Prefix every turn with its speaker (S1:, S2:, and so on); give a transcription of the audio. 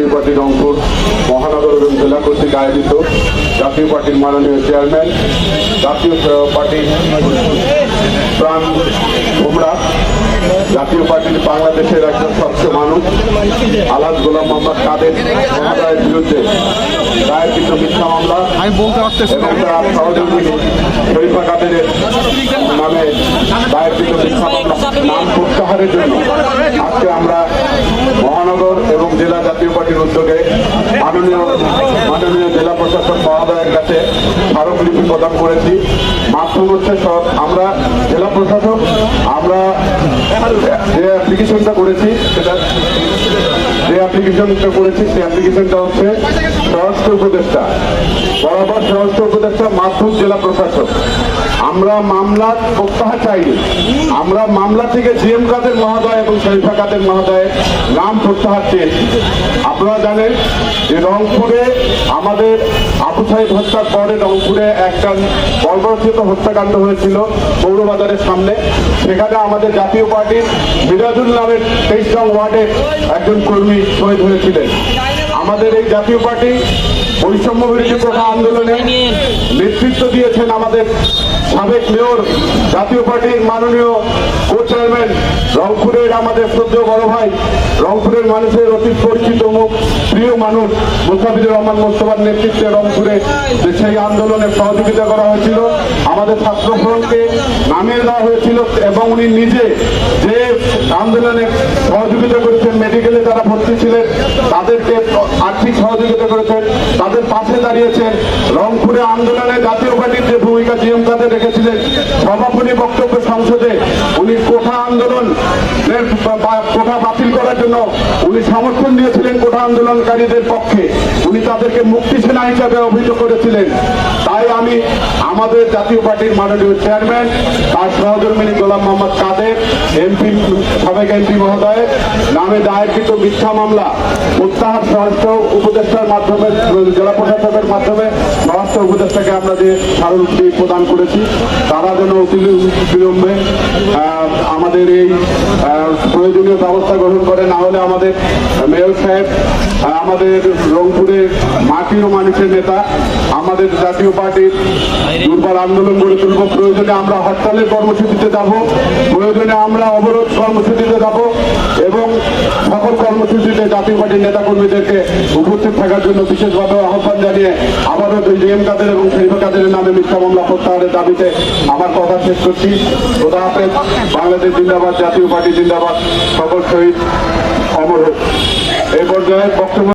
S1: জাতীয় পার্টি রংপুর মহানগর এবং জেলা কর্তৃক আয়োজিত জাতীয় পার্টির মাননীয় চেয়ারম্যান, জাতীয় পার্টি প্রাণ ভোমরা, জাতীয় পার্টির বাংলাদেশের একজন স্বচ্ছ মানুষ আলহাজ গোলাম মোহাম্মদ কাদের মহোদয়ের বিরুদ্ধে দায়েরকৃত মিথ্যা মামলা এবং তার সহযোগী শরীফা কাদেরের নামে দায়েরকৃত মিথ্যা মামলা নাম প্রত্যাহারের জন্য আজকে আমরা মহানগর এবং জেলা জাতীয় পার্টির উদ্যোগে মাননীয় জেলা প্রশাসক মহোদয়ের কাছে স্মারকলিপি প্রদান করেছি। মাধ্যম হচ্ছে সব আমরা জেলা প্রশাসক আমরা যে অ্যাপ্লিকেশনটা করেছি সেই অ্যাপ্লিকেশনটা হচ্ছে স্বরাষ্ট্র উপদেষ্টা বরাবর স্বরাষ্ট্র উপদেষ্টা মাধ্যম জেলা প্রশাসক। আমরা মামলা প্রত্যাহার চাইনি, আমরা মামলা থেকে জিএম কাদের মহোদয় এবং শরীফা কাদের মহোদয়ের নাম প্রত্যাহার চেয়েছি। আপনারা জানেন যে রংপুরে আমাদের আবু সাইদ হত্যার পরে রংপুরে একটা বর্বরচিত হত্যাকাণ্ড হয়েছিল পৌরবাজারের সামনে। সেখানে আমাদের জাতীয় পার্টির মিরাজুল নামের 23 নং ওয়ার্ডের একজন কর্মী শহীদ হয়েছিলেন। আমাদের এই জাতীয় পার্টি বৈষম্য বিরোধী প্রথা আন্দোলনে নেতৃত্ব দিয়েছেন আমাদের সাবেক মেয়র, জাতীয় পার্টির মাননীয় কো চেয়ারম্যান, রংপুরের আমাদের শ্রদ্ধেয় বড় ভাই, রংপুরের মানুষের অতি পরিচিত মুখ প্রিয় মানুষ মোস্তাফিজুর রহমান মোস্তফার নেতৃত্বে রংপুরে সেই আন্দোলনে সহযোগিতা করা হয়েছিল। আমাদের ছাত্র ফ্রন্টকে নামিয়ে দেওয়া হয়েছিল এবং উনি নিজে যে আন্দোলনে সহযোগিতা করেছেন, মেডিকেলে যারা ভর্তি ছিলেন তাদেরকে আর্থিক সহযোগিতা করেছেন, তাদের পাশে দাঁড়িয়েছেন। রংপুরে আন্দোলনে জাতীয় পার্টির যে ভূমিকা জিএম কাদের রেখেছিলেন, সভাপতি বক্তব্য সংসদে উনি কোঠা আন্দোলনের কোঠা বাতিল করার জন্য উনি সমর্থন দিয়েছিলেন কোঠা আন্দোলনকারীদের পক্ষে, উনি তাদেরকে মুক্তি সেনা হিসাবে অভিযোগ করেছিলেন। তাই আমি আমাদের জাতীয় পার্টির মাননীয় চেয়ারম্যান তার সহধর্মিনী গোলাম মোহাম্মদ কাদের এমপি, সাবেক এমপি মহোদয়ের নামে দায়েরকৃত মিথ্যা মামলা প্রত্যাহার স্বরাষ্ট্র উপদেষ্টার মাধ্যমে, জেলা প্রশাসকের মাধ্যমে স্বরাষ্ট্র উপদেষ্টাকে আমরা যে স্মারকলিপি প্রদান করেছি, তারা যেন অতি বিলম্বে আমাদের এই প্রয়োজনীয় ব্যবস্থা গ্রহণ করে। না হলে আমাদের মেয়র সাহেব আমাদের রংপুরের মাটির ও মানুষের নেতা, আমাদের জাতীয় পার্টির দুর্বল আন্দোলন গড়ে তুলব। প্রয়োজনে আমরা হরতালের কর্মসূচিতে যাব, প্রয়োজনে আমরা অবরোধ কর্মসূচিতে যাব এবং সকল কর্মসূচিতে জাতীয় পার্টির নেতাকর্মীদেরকে উপস্থিত থাকার জন্য বিশেষভাবে আহ্বান জানিয়ে আবারও জিএম কাদের এবং শরীফা কাদেরের নামে মিথ্যা মামলা প্রত্যাহারের দাবিতে আমার কথা শেষ করছি। খোদা হাফেজ। বাংলাদেশ জিন্দাবাদ, জাতীয় পার্টি জিন্দাবাদ, সকল শহীদ অমর হোক। এই পর্যায়ে বক্তব্য